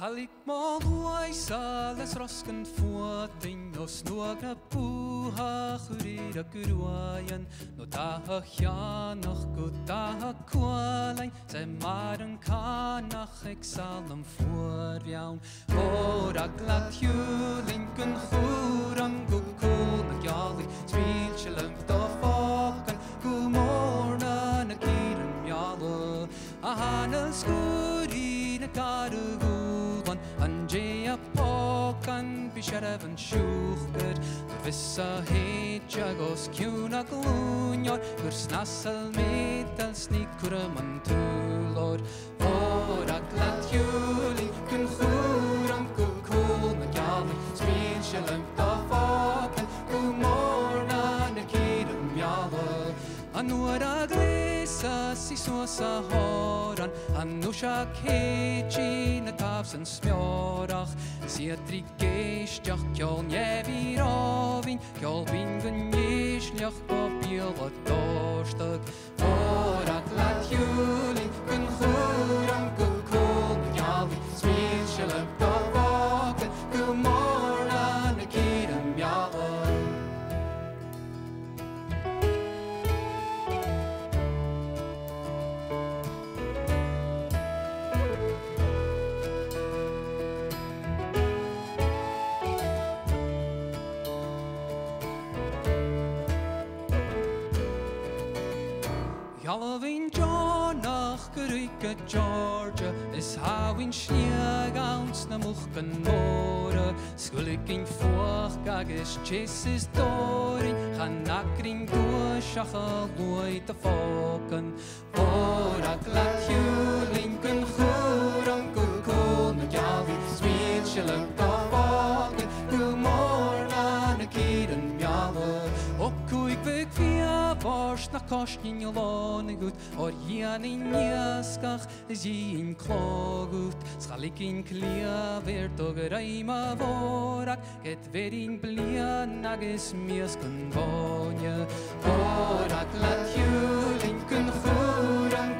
Halik malwai salas roskan fuating no snuaga puha churira gurwayan no taha chianach go taha kwalain ze maren kanach ik salem voorjaun ora glad julin kun churan go cool na jali spielchelung da fokan go morna na kiren jalo ahana skuri na karu Anjea pokan bisharavan shuchgud Vissa hedjagos kuna glunyor Kursnassel metals ni kuraman tulor Vora glad julin kun churam kukul na gjali Spilshelum da fokan kumorna na kirum jala Anura glesa si sosa horan Anusha kechi na tafsen smjorach Sietri geistjach kjol njevi rovin Kjol bingun jishljach på bila dorstag Vora glad julin kun churam kukul Gjali spilshelum da vaken Kumorna na kirum jala Halloween Johnach geruike Georgia is hawin schliegauns na muchken mora Skullig in fuach gages chesis dorin Chanakring duaschacha loit a foken Vora glad julin kun churan kukul na javi Sweetchelum da foken Kumorna na kiren jala Okuig vig via vars na kostnin jolone gut Or janin jaskach is jien klogut Schalig in klia vert og reima vorak Get verin blian agis miasken vonje Vorak lat julin kun churan